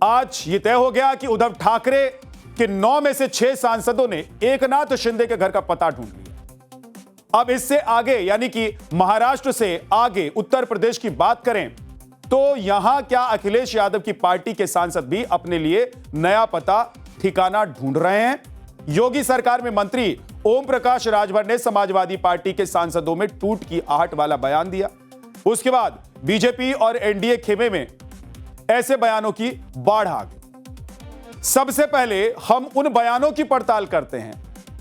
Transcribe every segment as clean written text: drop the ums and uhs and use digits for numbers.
आज ये तय हो गया कि उद्धव ठाकरे के 9 में से 6 सांसदों ने एकनाथ शिंदे के घर का पता ढूंढ लिया। अब इससे आगे यानी कि महाराष्ट्र से आगे उत्तर प्रदेश की बात करें तो यहां क्या अखिलेश यादव की पार्टी के सांसद भी अपने लिए नया पता ठिकाना ढूंढ रहे हैं? योगी सरकार में मंत्री ओम प्रकाश राजभर ने समाजवादी पार्टी के सांसदों में टूट की आहट वाला बयान दिया। उसके बाद बीजेपी और एनडीए खेमे में ऐसे बयानों की बाढ़ आ गई। सबसे पहले हम उन बयानों की पड़ताल करते हैं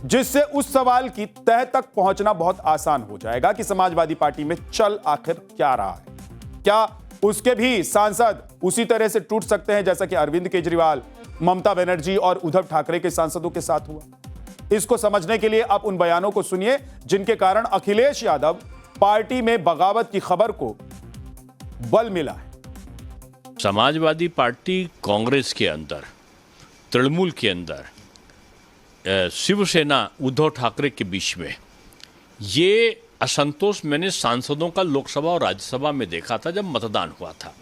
जिससे उस सवाल की तह तक पहुंचना बहुत आसान हो जाएगा कि समाजवादी पार्टी में चल आखिर क्या रहा है। क्या उसके भी सांसद उसी तरह से टूट सकते हैं जैसा कि अरविंद केजरीवाल, ममता बनर्जी और उद्धव ठाकरे के सांसदों के साथ हुआ? इसको समझने के लिए आप उन बयानों को सुनिए जिनके कारण अखिलेश यादव पार्टी में बगावत की खबर को बल मिला है। समाजवादी पार्टी कांग्रेस के अंदर, तृणमूल के अंदर, शिवसेना उद्धव ठाकरे के बीच में ये असंतोष मैंने सांसदों का लोकसभा और राज्यसभा में देखा था जब मतदान हुआ था।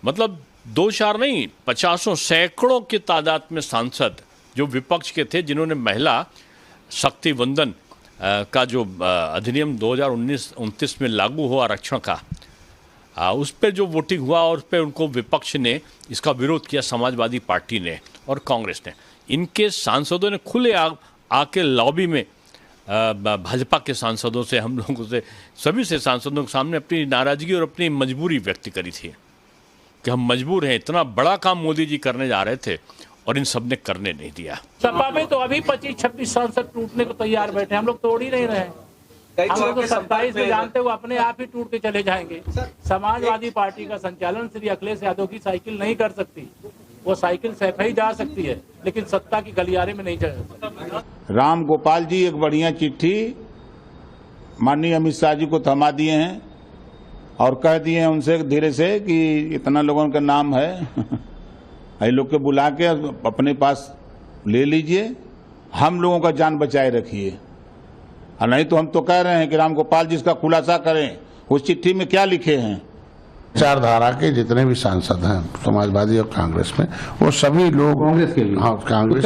मतलब 2-4 नहीं, 50 सैकड़ों की तादाद में सांसद जो विपक्ष के थे, जिन्होंने महिला शक्ति वंदन का जो अधिनियम 2019-29 में लागू हुआ आरक्षण का, उस पर जो वोटिंग हुआ और उस पर उनको विपक्ष ने इसका विरोध किया, समाजवादी पार्टी ने और कांग्रेस ने। इनके सांसदों ने खुले आके लॉबी में भाजपा के सांसदों से, हम लोगों से, सभी से सांसदों के सामने अपनी नाराजगी और अपनी मजबूरी व्यक्त करी थी कि हम मजबूर हैं, इतना बड़ा काम मोदी जी करने जा रहे थे और इन सब ने करने नहीं दिया। सपा में तो अभी 25-26 सांसद टूटने को तैयार बैठे, हम लोग तोड़ ही नहीं रहे। हम लोग तो 27 में जानते हुए अपने आप ही टूट के चले जाएंगे। समाजवादी पार्टी का संचालन श्री अखिलेश यादव की साइकिल नहीं कर सकती। वो साइकिल सैफई जा सकती है लेकिन सत्ता की गलियारे में नहीं जा सकती। राम गोपाल जी एक बढ़िया चिट्ठी माननीय अमित शाह जी को थमा दिए हैं और कह दिए हैं उनसे धीरे से कि इतना लोगों का नाम है, ये लोग के बुला के अपने पास ले लीजिए, हम लोगों का जान बचाए रखिए। और नहीं तो हम तो कह रहे हैं कि राम गोपाल जी इसका खुलासा करें, उस चिट्ठी में क्या लिखे हैं। विचारधारा के जितने भी सांसद हैं समाजवादी और कांग्रेस में, वो सभी लोग कांग्रेस के, हाँ कांग्रेस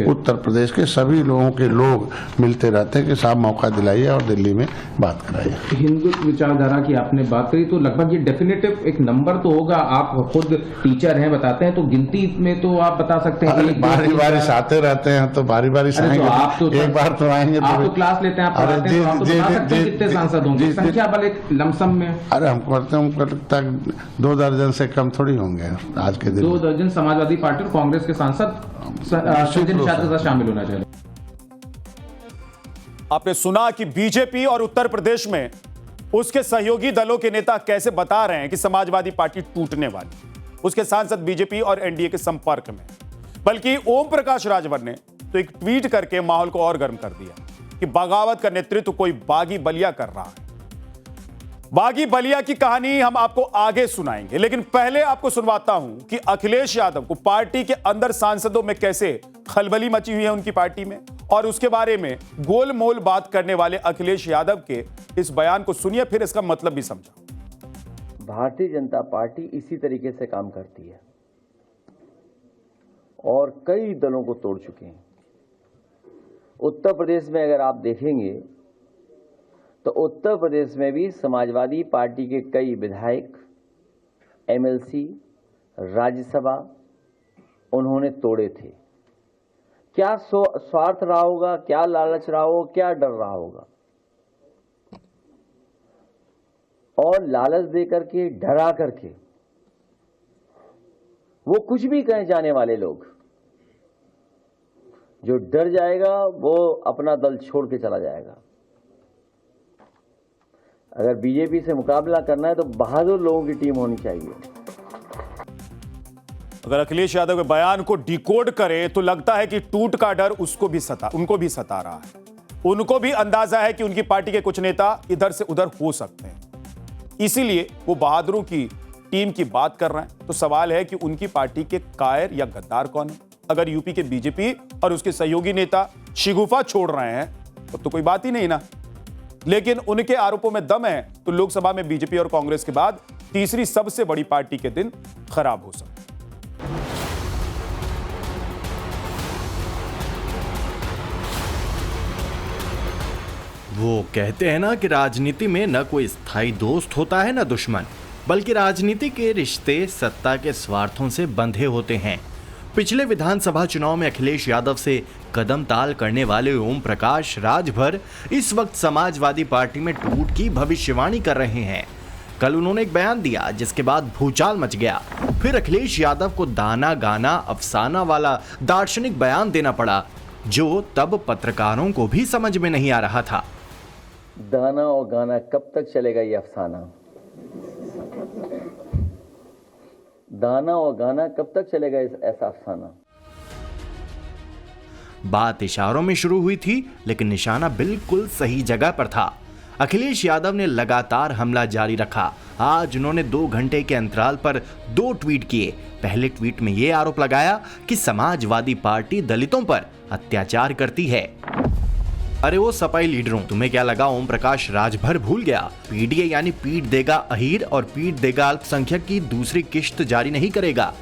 उत्तर प्रदेश के सभी लोगों के लोग मिलते रहते हैं कि साहब मौका दिलाइए और दिल्ली में बात कराइए। हिंदुत्व विचारधारा की आपने बात करी तो लगभग ये डेफिनेटिव एक नंबर तो होगा। आप खुद टीचर हैं, बताते हैं, तो गिनती में तो आप बता सकते हैं। बारी बारी आते रहते हैं तो बारी बारी आप तो एक बार तो आएंगे, आप तो क्लास लेते हैं, आप पढ़ाते हैं, आप तो बता सकते हैं कितने सांसद होंगे, संख्या बल एक लमसम में। अरे हमको लगता है 2 दर्जन से कम थोड़ी होंगे आज के दिन। 2 दर्जन समाजवादी पार्टी और कांग्रेस के सांसद शामिल होना चाहिए। आपने सुना कि बीजेपी और उत्तर प्रदेश में उसके सहयोगी दलों के नेता कैसे बता रहे हैं कि समाजवादी पार्टी टूटने वाली, उसके सांसद बीजेपी और एनडीए के संपर्क में। बल्कि ओम प्रकाश राजभर ने तो एक ट्वीट करके माहौल को और गर्म कर दिया कि बगावत का नेतृत्व कोई बागी बलिया कर रहा है। बागी बलिया की कहानी हम आपको आगे सुनाएंगे, लेकिन पहले आपको सुनवाता हूं कि अखिलेश यादव को पार्टी के अंदर सांसदों में कैसे खलबली मची हुई है उनकी पार्टी में, और उसके बारे में गोलमोल बात करने वाले अखिलेश यादव के इस बयान को सुनिए, फिर इसका मतलब भी समझा। भारतीय जनता पार्टी इसी तरीके से काम करती है और कई दलों को तोड़ चुके हैं। उत्तर प्रदेश में अगर आप देखेंगे तो उत्तर प्रदेश में भी समाजवादी पार्टी के कई विधायक, एमएलसी, राज्यसभा उन्होंने तोड़े थे। क्या स्वार्थ रहा होगा, क्या लालच रहा होगा, क्या डर रहा होगा, और लालच दे करके, डरा करके वो कुछ भी कहे जाने वाले लोग, जो डर जाएगा वो अपना दल छोड़ के चला जाएगा। अगर बीजेपी से मुकाबला करना है तो बहादुर लोगों की टीम होनी चाहिए। अगर अखिलेश यादव के बयान को डिकोड करें तो लगता है कि टूट का डर उनको भी सता रहा है। उनको भी अंदाजा है कि उनकी पार्टी के कुछ नेता इधर से उधर हो सकते हैं, इसीलिए वो बहादुरों की टीम की बात कर रहे हैं। तो सवाल है कि उनकी पार्टी के कायर या गद्दार कौन है? अगर यूपी के बीजेपी और उसके सहयोगी नेता शिगुफा छोड़ रहे हैं तो कोई बात ही नहीं ना। लेकिन उनके आरोपों में दम है तो लोकसभा में बीजेपी और कांग्रेस के बाद तीसरी सबसे बड़ी पार्टी के दिन खराब हो सकते हैं। वो कहते हैं ना कि राजनीति में न कोई स्थायी दोस्त होता है न दुश्मन, बल्कि राजनीति के रिश्ते सत्ता के स्वार्थों से बंधे होते हैं। पिछले विधानसभा चुनाव में अखिलेश यादव से कदम ताल करने वाले ओम प्रकाश राजभर इस वक्त समाजवादी पार्टी में टूट की भविष्यवाणी कर रहे हैं। कल उन्होंने एक बयान दिया जिसके बाद भूचाल मच गया। फिर अखिलेश यादव को दाना गाना अफसाना वाला दार्शनिक बयान देना पड़ा, जो तब पत्रकारों को भी समझ में नहीं आ रहा था। दाना और गाना कब तक चलेगा ये अफसाना? दाना और गाना कब तक चलेगा ऐसा अफसाना? बात इशारों में शुरू हुई थी, लेकिन निशाना बिल्कुल सही जगह पर था। अखिलेश यादव ने लगातार हमला जारी रखा। आज उन्होंने 2 घंटे के अंतराल पर 2 ट्वीट किए। पहले ट्वीट में यह आरोप लगाया कि समाजवादी पार्टी दलितों पर अत्याचार करती है। अरे वो सपाई लीडरों, तुम्हें क्या लगा ओम प्रकाश राजभर भूल गया? पीडीए यानी पीट देगा अहीर और पीट देगा अल्पसंख्यक की दूसरी किश्त जारी नहीं करेगा।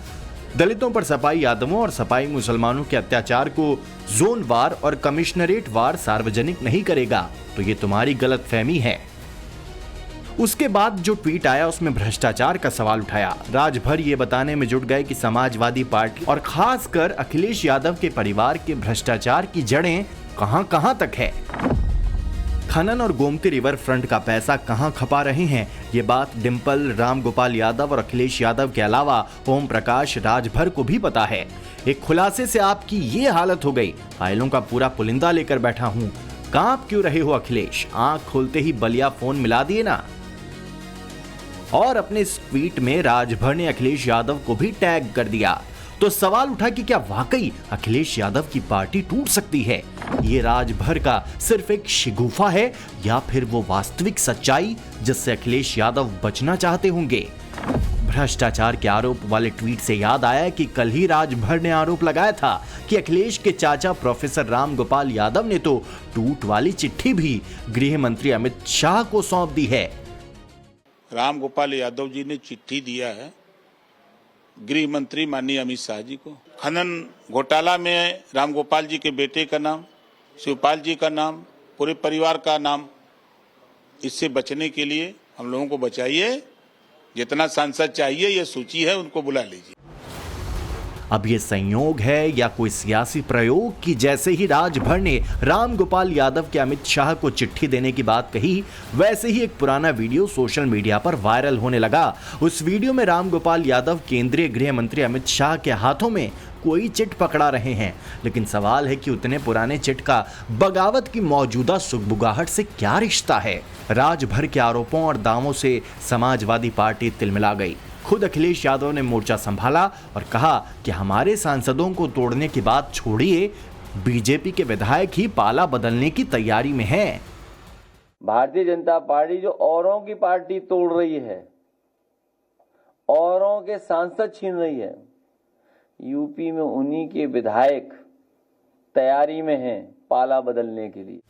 दलितों पर सपाई यादवों और सपाई मुसलमानों के अत्याचार को जोन वार और कमिश्नरेट वार सार्वजनिक नहीं करेगा। तो ये तुम्हारी गलतफहमी है। उसके बाद जो ट्वीट आया उसमें भ्रष्टाचार का सवाल उठाया। राजभर ये बताने में जुट गए कि समाजवादी पार्टी और खासकर अखिलेश यादव के परिवार के भ्रष्टाचार की जड़ें कहां तक है। खनन और गोमती रिवर फ्रंट का पैसा कहां खपा रहे हैं, ये बात डिंपल, रामगोपाल यादव और अखिलेश यादव के अलावा ओम प्रकाश राजभर को भी पता है। एक खुलासे से आपकी ये हालत हो गई, फाइलों का पूरा पुलिंदा लेकर बैठा हूं। कांप क्यों रहे हो अखिलेश? आंख खोलते ही बलिया फोन मिला दिए ना। और अपने इस ट्वीट में राजभर ने अखिलेश यादव को भी टैग कर दिया। तो सवाल उठा कि क्या वाकई अखिलेश यादव की पार्टी टूट सकती है? ये राजभर का सिर्फ एक शिगुफा है या फिर वो वास्तविक सच्चाई जिससे अखिलेश यादव बचना चाहते होंगे? भ्रष्टाचार के आरोप वाले ट्वीट से याद आया कि कल ही राजभर ने आरोप लगाया था कि अखिलेश के चाचा प्रोफेसर रामगोपाल यादव ने तो टूट वाली चिट्ठी भी गृह मंत्री अमित शाह को सौंप दी है। रामगोपाल यादव जी ने चिट्ठी दिया है गृह मंत्री माननीय अमित शाह जी को। खनन घोटाला में रामगोपाल जी के बेटे का नाम, शिवपाल जी का नाम, पूरे परिवार का नाम, इससे बचने के लिए हम लोगों को बचाइए। जितना सांसद चाहिए ये सूची है, उनको बुला लीजिए। अब ये संयोग है या कोई सियासी प्रयोग कि जैसे ही राजभर ने रामगोपाल यादव के अमित शाह को चिट्ठी देने की बात कही, वैसे ही एक पुराना वीडियो सोशल मीडिया पर वायरल होने लगा। उस वीडियो में रामगोपाल यादव केंद्रीय गृह मंत्री अमित शाह के हाथों में कोई चिट पकड़ा रहे हैं। लेकिन सवाल है कि उतने पुराने चिट का बगावत की मौजूदा सुगबुगाहट से क्या रिश्ता है? राजभर के आरोपों और दावों से समाजवादी पार्टी तिलमिला गई। खुद अखिलेश यादव ने मोर्चा संभाला और कहा कि हमारे सांसदों को तोड़ने की बात छोड़िए, बीजेपी के विधायक ही पाला बदलने की तैयारी में हैं। भारतीय जनता पार्टी जो औरों की पार्टी तोड़ रही है, औरों के सांसद छीन रही है, यूपी में उन्हीं के विधायक तैयारी में हैं पाला बदलने के लिए।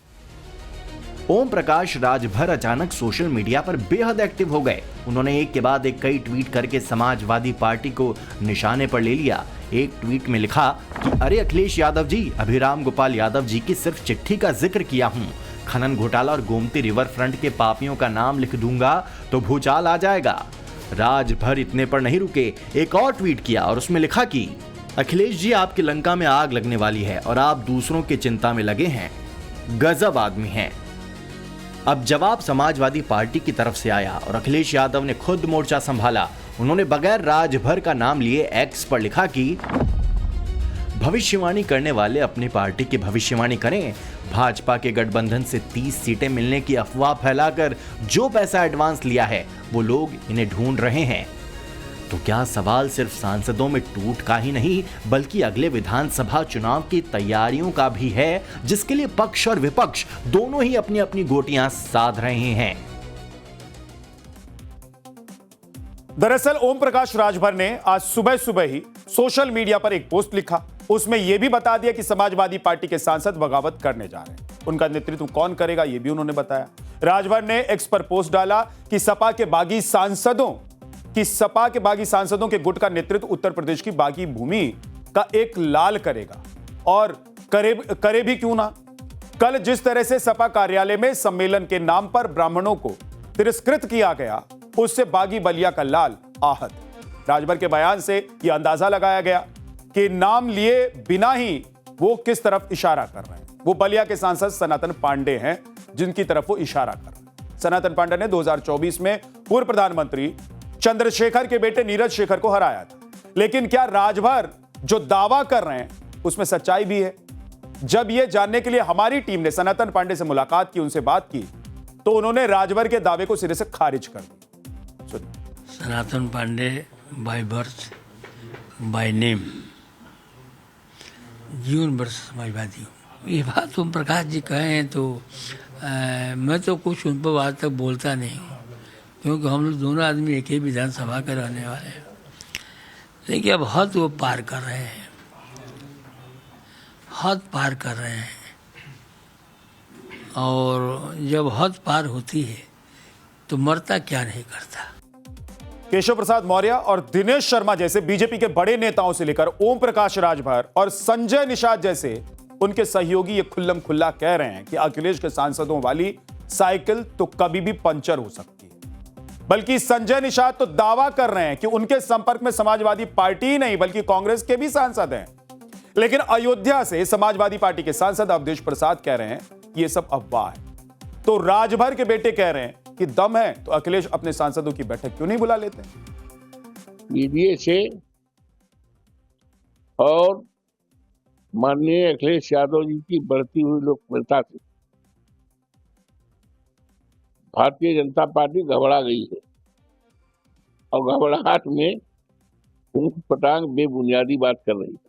ओम प्रकाश राजभर अचानक सोशल मीडिया पर बेहद एक्टिव हो गए। उन्होंने एक के बाद एक कई ट्वीट करके समाजवादी पार्टी को निशाने पर ले लिया। एक ट्वीट में लिखा कि अरे अखिलेश यादव जी, अभी रामगोपाल यादव जी की सिर्फ चिट्ठी का जिक्र किया हूं। खनन घोटाला और गोमती रिवर फ्रंट के पापियों का नाम लिख दूंगा तो भूचाल आ जाएगा। राजभर इतने पर नहीं रुके, एक और ट्वीट किया और उसमें लिखा कि अखिलेश जी, आपकी लंका में आग लगने वाली है और आप दूसरों की चिंता में लगे हैं। गजब आदमी हैं। अब जवाब समाजवादी पार्टी की तरफ से आया और अखिलेश यादव ने खुद मोर्चा संभाला। उन्होंने बगैर राजभर का नाम लिए एक्स पर लिखा कि भविष्यवाणी करने वाले अपनी पार्टी की भविष्यवाणी करें। भाजपा के गठबंधन से 30 सीटें मिलने की अफवाह फैलाकर जो पैसा एडवांस लिया है वो लोग इन्हें ढूंढ रहे हैं। तो क्या सवाल सिर्फ सांसदों में टूट का ही नहीं बल्कि अगले विधानसभा चुनाव की तैयारियों का भी है, जिसके लिए पक्ष और विपक्ष दोनों ही अपनी अपनी गोटियां साध रहे हैं। दरअसल ओम प्रकाश राजभर ने आज सुबह सुबह ही सोशल मीडिया पर एक पोस्ट लिखा। उसमें यह भी बता दिया कि समाजवादी पार्टी के सांसद बगावत करने जा रहे हैं। उनका नेतृत्व कौन करेगा यह भी उन्होंने बताया। राजभर ने एक्स पर पोस्ट डाला कि सपा के बागी सांसदों के गुट का नेतृत्व उत्तर प्रदेश की बागी भूमि का एक लाल करेगा और करे भी क्यों ना। कल जिस तरह से सपा कार्यालय में सम्मेलन के नाम पर ब्राह्मणों को तिरस्कृत किया गया, उससे बागी बलिया का लाल आहत। राजभर के बयान से यह अंदाजा लगाया गया कि नाम लिए बिना ही वो किस तरफ इशारा कर रहे हैं। वो बलिया के सांसद सनातन पांडे हैं जिनकी तरफ वो इशारा कर रहे हैं। सनातन पांडे ने 2024 में पूर्व प्रधानमंत्री चंद्रशेखर के बेटे नीरज शेखर को हराया था। लेकिन क्या राजभर जो दावा कर रहे हैं उसमें सच्चाई भी है? जब यह जानने के लिए हमारी टीम ने सनातन पांडे से मुलाकात की, उनसे बात की, तो उन्होंने राजभर के दावे को सिरे से खारिज कर दिया। Sanatan Pandey by birth by name जीवन वर्ष समाजवादी हूँ। ये बात ओम प्रकाश जी कहे हैं तो मैं तो कुछ उन पर आज तक बोलता नहीं हूँ, क्योंकि हम लोग दोनों आदमी एक ही विधानसभा के रहने वाले हैं। लेकिन अब हद वो पार कर रहे हैं, हद पार कर रहे हैं, और जब हद पार होती है तो मरता क्या नहीं करता। केशव प्रसाद मौर्य और दिनेश शर्मा जैसे बीजेपी के बड़े नेताओं से लेकर ओम प्रकाश राजभर और संजय निषाद जैसे उनके सहयोगी ये खुल्लम खुल्ला कह रहे हैं कि अखिलेश के सांसदों वाली साइकिल तो कभी भी पंचर हो सकती है। बल्कि संजय निषाद तो दावा कर रहे हैं कि उनके संपर्क में समाजवादी पार्टी ही नहीं बल्कि कांग्रेस के भी सांसद हैं। लेकिन अयोध्या से समाजवादी पार्टी के सांसद अवधेश प्रसाद कह रहे हैं ये सब अफवाह है। तो राजभर के बेटे कह रहे हैं कि दम है तो अखिलेश अपने सांसदों की बैठक क्यों नहीं बुला लेते? मीडिया से और माननीय अखिलेश यादव जी की बढ़ती हुई लोकप्रियता से भारतीय जनता पार्टी घबरा गई है, और घबराहट में ऊंट पटांग बेबुनियादी बात कर रही है।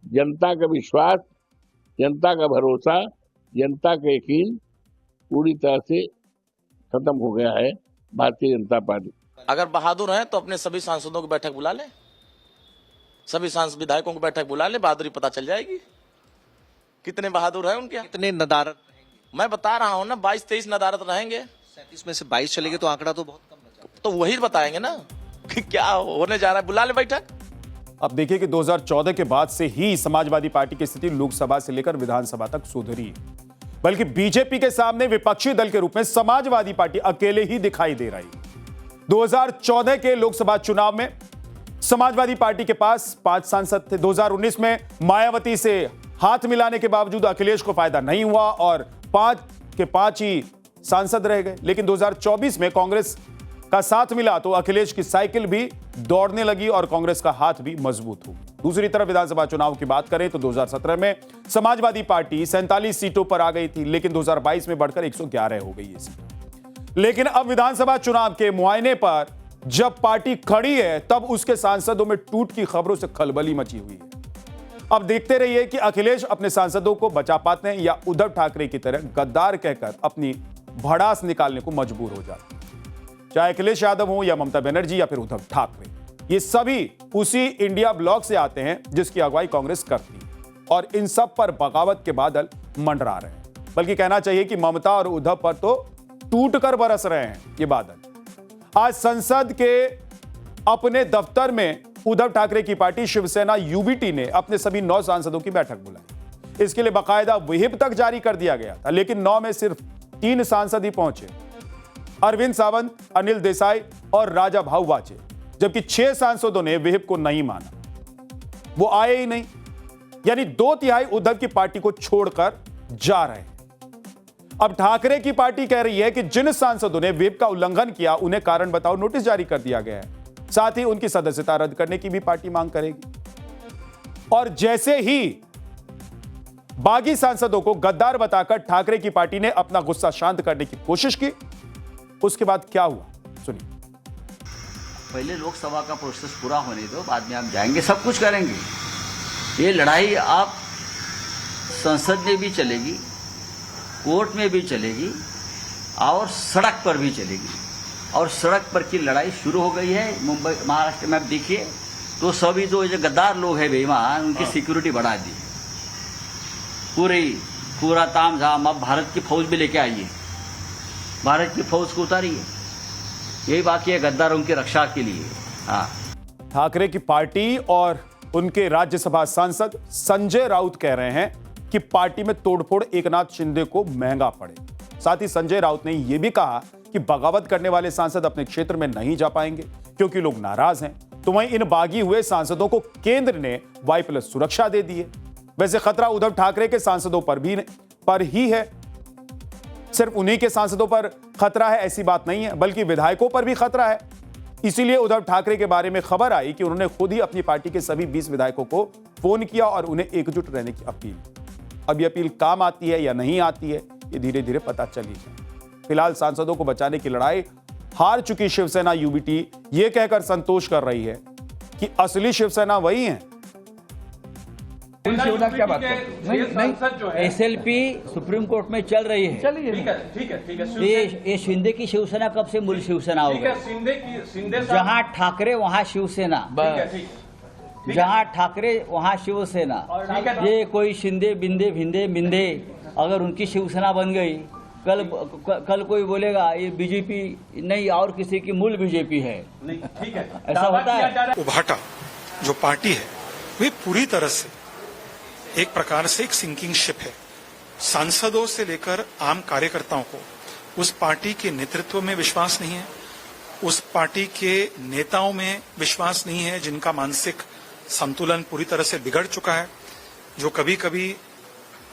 जनता का विश्वास, जनता का भरोसा, जनता का यकीन पूरी तरह से खत्म हो गया है भारतीय जनता पार्टी। अगर बहादुर हैं तो अपने सभी सांसदों की बैठक बुला लें, सभी सांसद विधायकों की बैठक बुला लें, बहादुरी पता चल जाएगी कितने बहादुर हैं उनके। कितने नदारत रहेंगे? मैं बता रहा हूं ना, 22-23 नदारत रहेंगे। 37 में से 22 चलेंगे तो आंकड़ा तो बहुत कम बचा। तो वही बताएंगे ना कि क्या होने जा रहा है, बुला ले बैठक। अब देखिए कि 2014 के बाद से ही समाजवादी पार्टी की स्थिति लोकसभा से लेकर विधानसभा तक सुधरी है, बल्कि बीजेपी के सामने विपक्षी दल के रूप में समाजवादी पार्टी अकेले ही दिखाई दे रही है। 2014 के लोकसभा चुनाव में समाजवादी पार्टी के पास 5 सांसद थे। 2019 में मायावती से हाथ मिलाने के बावजूद अखिलेश को फायदा नहीं हुआ और 5 के 5 ही सांसद रह गए। लेकिन 2024 में कांग्रेस का साथ मिला तो अखिलेश की साइकिल भी दौड़ने लगी और कांग्रेस का हाथ भी मजबूत हो गया। दूसरी तरफ विधानसभा चुनाव की बात करें तो 2017 में समाजवादी पार्टी 47 सीटों पर आ गई थी, लेकिन 2022 में बढ़कर 111 हो गई ये सीट। लेकिन अब विधानसभा चुनाव के मुआयने पर जब पार्टी खड़ी है तब उसके सांसदों में टूट की खबरों से खलबली मची हुई है। अब देखते रहिए कि अखिलेश अपने सांसदों को बचा पाते हैं या उद्धव ठाकरे की तरह गद्दार कहकर अपनी भड़ास निकालने को मजबूर हो जाते हैं। चाहे अखिलेश यादव हो या ममता बनर्जी या फिर उद्धव ठाकरे, ये सभी उसी इंडिया ब्लॉक से आते हैं जिसकी अगुवाई कांग्रेस करती है, और इन सब पर बगावत के बादल मंडरा रहे हैं। बल्कि कहना चाहिए कि ममता और उद्धव पर तो टूट कर बरस रहे हैं ये बादल। आज संसद के अपने दफ्तर में उद्धव ठाकरे की पार्टी शिवसेना यूबीटी ने अपने सभी 9 सांसदों की बैठक बुलाई। इसके लिए बाकायदा व्हिप तक जारी कर दिया गया था, लेकिन 9 में सिर्फ 3 सांसद ही पहुंचे, अरविंद सावंत, अनिल देसाई और राजा भाऊ वाचे, जबकि 6 सांसदों ने व्हिप को नहीं माना, वो आए ही नहीं। यानी 2/3 उद्धव की पार्टी को छोड़कर जा रहे हैं। अब ठाकरे की पार्टी कह रही है कि जिन सांसदों ने व्हिप का उल्लंघन किया उन्हें कारण बताओ नोटिस जारी कर दिया गया है। साथ ही उनकी सदस्यता रद्द करने की भी पार्टी मांग करेगी। और जैसे ही बागी सांसदों को गद्दार बताकर ठाकरे की पार्टी ने अपना गुस्सा शांत करने की कोशिश की, उसके बाद क्या हुआ सुनिए। पहले लोकसभा का प्रोसेस पूरा होने दो, बाद में आप जाएंगे, सब कुछ करेंगे। ये लड़ाई आप संसद में भी चलेगी, कोर्ट में भी चलेगी और सड़क पर भी चलेगी। और सड़क पर की लड़ाई शुरू हो गई है। मुंबई महाराष्ट्र में आप देखिए तो सभी जो गद्दार लोग हैं बेईमान, उनकी सिक्योरिटी बढ़ा दी, पूरा ताम झाम। अब भारत की फौज भी लेके आइए, भारत की फौज को उतारिए, यही बाकी है गद्दारों की रक्षा के लिए। हाँ, ठाकरे की पार्टी और उनके राज्यसभा सांसद संजय राउत कह रहे हैं कि पार्टी में तोड़फोड़ एकनाथ शिंदे को महंगा पड़े। साथ ही संजय राउत ने यह भी कहा कि बगावत करने वाले सांसद अपने क्षेत्र में नहीं जा पाएंगे क्योंकि लोग नाराज हैं। तो वहीं इन बागी हुए सांसदों को केंद्र ने Y+ सुरक्षा दे दी है। वैसे खतरा उद्धव ठाकरे के सांसदों पर ही है। सिर्फ उन्हीं के सांसदों पर खतरा है ऐसी बात नहीं है, बल्कि विधायकों पर भी खतरा है। इसीलिए उद्धव ठाकरे के बारे में खबर आई कि उन्होंने खुद ही अपनी पार्टी के सभी 20 विधायकों को फोन किया और उन्हें एकजुट रहने की अपील। अब यह अपील काम आती है या नहीं आती है, ये धीरे धीरे पता चली जाए। फिलहाल सांसदों को बचाने की लड़ाई हार चुकी शिवसेना यूबीटी ये कहकर संतोष कर रही है कि असली शिवसेना वही है। क्या बात नहीं, SLP सुप्रीम कोर्ट में चल रही है। चलिए ठीक है। ये शिंदे की शिवसेना कब से मूल शिवसेना हो गई? जहां ठाकरे वहां शिवसेना, जहां ठाकरे वहां शिवसेना। ये कोई शिंदे बिंदे भिंदे मिंदे अगर उनकी शिवसेना बन गई, कल कोई बोलेगा ये बीजेपी नहीं और किसी की मूल बीजेपी है। ठीक है, ऐसा होता है। उभाटा जो पार्टी है वे पूरी तरह से एक प्रकार से एक सिंकिंग शिप है। सांसदों से लेकर आम कार्यकर्ताओं को उस पार्टी के नेतृत्व में विश्वास नहीं है, उस पार्टी के नेताओं में विश्वास नहीं है, जिनका मानसिक संतुलन पूरी तरह से बिगड़ चुका है। जो कभी कभी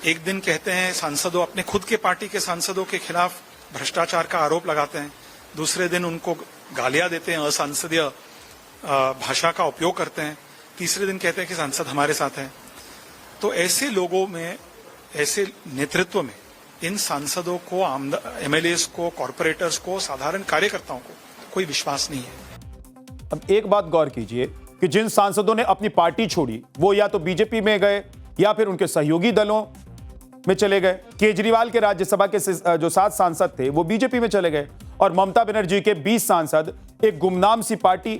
एक दिन कहते हैं सांसदों अपने खुद के पार्टी के सांसदों के खिलाफ भ्रष्टाचार का आरोप लगाते हैं, दूसरे दिन उनको गालियां देते हैं, असंसदीय भाषा का उपयोग करते हैं, तीसरे दिन कहते हैं कि सांसद हमारे साथ हैं। तो ऐसे लोगों में, ऐसे नेतृत्व में इन सांसदों को, MLAs को, कॉर्पोरेटर्स को, साधारण कार्यकर्ताओं को कोई विश्वास नहीं है। अब एक बात गौर कीजिए कि जिन सांसदों ने अपनी पार्टी छोड़ी वो या तो बीजेपी में गए या फिर उनके सहयोगी दलों में चले गए। केजरीवाल के राज्यसभा के जो 7 सांसद थे वो बीजेपी में चले गए और ममता बनर्जी के 20 सांसद एक गुमनाम सी पार्टी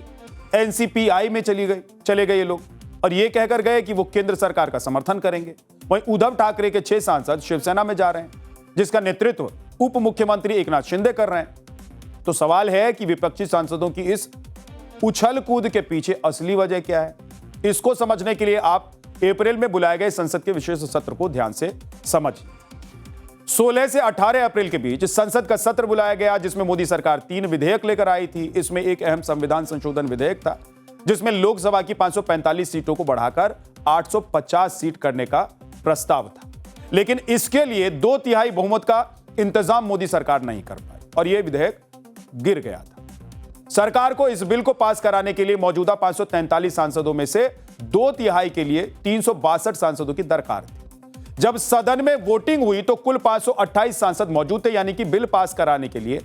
NCPI में चले गए ये लोग, और ये कहकर गए कि वो केंद्र सरकार का समर्थन करेंगे। वहीं उद्धव ठाकरे के 6 सांसद शिवसेना में जा रहे हैं, जिसका नेतृत्व उप मुख्यमंत्री एकनाथ शिंदे कर रहे हैं। तो सवाल है कि विपक्षी सांसदों की इस उछल कूद के पीछे असली वजह क्या है? इसको समझने के लिए आप अप्रैल में बुलाए गए संसद के विशेष सत्र को ध्यान से समझिए। 16 से 18 अप्रैल के बीच संसद का सत्र बुलाया गया, जिसमें मोदी सरकार 3 विधेयक लेकर आई थी। इसमें एक अहम संविधान संशोधन विधेयक था, जिसमें लोकसभा की 545 सीटों को बढ़ाकर 850 सीट करने का प्रस्ताव था। लेकिन इसके लिए 2/3 बहुमत का इंतजाम मोदी सरकार नहीं कर पाई और यह विधेयक गिर गया था। सरकार को इस बिल को पास कराने के लिए मौजूदा 543 सांसदों में से 2/3 के लिए 362 सांसदों की दरकार थी। जब सदन में वोटिंग हुई तो कुल 528 सांसद मौजूद थे, यानी कि बिल पास कराने के लिए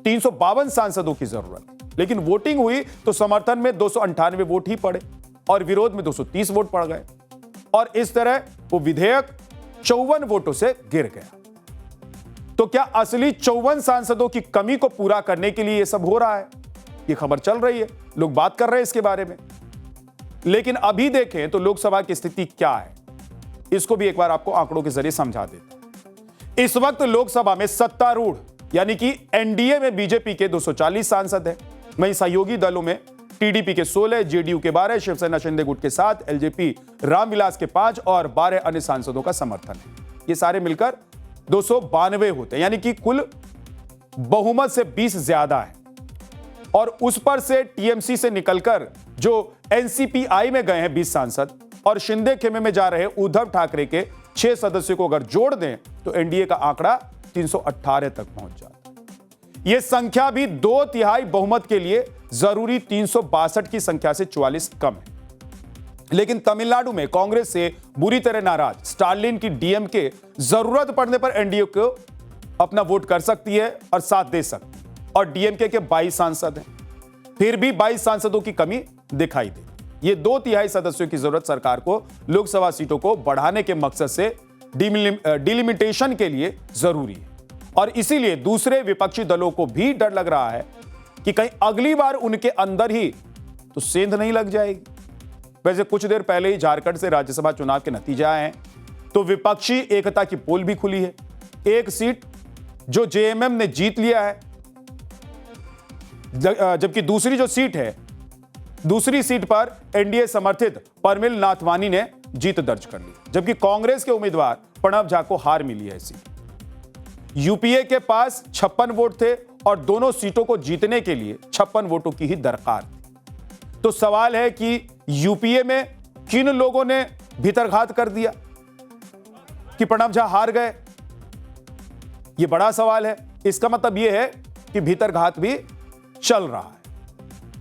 352 सांसदों की जरूरत थी। लेकिन वोटिंग हुई तो समर्थन में 298 वोट ही पड़े और विरोध में 230 वोट पड़ गए और इस तरह वो विधेयक 54 वोटों से गिर गया। तो क्या असली 54 सांसदों की कमी को पूरा करने के लिए यह सब हो रहा है? ये खबर चल रही है, लोग बात कर रहे हैं इसके बारे में। लेकिन अभी देखें तो लोकसभा की स्थिति क्या है, इसको भी एक बार आपको आंकड़ों के जरिए समझा देता हूं। इस वक्त लोकसभा में सत्तारूढ़ यानी कि एनडीए में बीजेपी के 240 सांसद हैं, वहीं सहयोगी दलों में टीडीपी के 16, जेडीयू के 12, शिवसेना शिंदे गुट के 7, एलजेपी रामविलास के 5 और 12 अन्य सांसदों का समर्थन है। ये सारे मिलकर 292 होते हैं, यानी कि कुल बहुमत से 20 ज्यादा है। और उस पर से टीएमसी से निकलकर जो एनसीपीआई में गए हैं 20 सांसद और शिंदे खेमे में जा रहे उद्धव ठाकरे के 6 सदस्यों को अगर जोड़ दें तो एनडीए का आंकड़ा 318 तक पहुंच जाता है। यह संख्या भी 2/3 बहुमत के लिए जरूरी 362 की संख्या से 44 कम है। लेकिन तमिलनाडु में कांग्रेस से बुरी तरह नाराज स्टालिन की डीएमके जरूरत पड़ने पर एनडीए को अपना वोट कर सकती है और साथ दे सकती है। और डीएमके के 22 सांसद हैं, फिर भी 22 सांसदों की कमी दिखाई दे। ये 2/3 सदस्यों की जरूरत सरकार को लोकसभा सीटों को बढ़ाने के मकसद से डिलिमिटेशन के लिए जरूरी है। और इसीलिए दूसरे विपक्षी दलों को भी डर लग रहा है कि कहीं अगली बार उनके अंदर ही तो सेंध नहीं लग जाएगी। वैसे कुछ देर पहले ही झारखंड से राज्यसभा चुनाव के नतीजे आए हैं तो विपक्षी एकता की पोल भी खुली है। एक सीट जो जेएमएम ने जीत लिया है, जबकि दूसरी जो सीट है, दूसरी सीट पर एनडीए समर्थित परमिल नाथवानी ने जीत दर्ज कर ली, जबकि कांग्रेस के उम्मीदवार प्रणब झा को हार मिली है। ऐसी यूपीए के पास 56 वोट थे और दोनों सीटों को जीतने के लिए 56 वोटों की ही दरकार थी। तो सवाल है कि यूपीए में किन लोगों ने भीतरघात कर दिया कि प्रणब झा हार गए? यह बड़ा सवाल है। इसका मतलब यह है कि भीतरघात भी चल रहा है।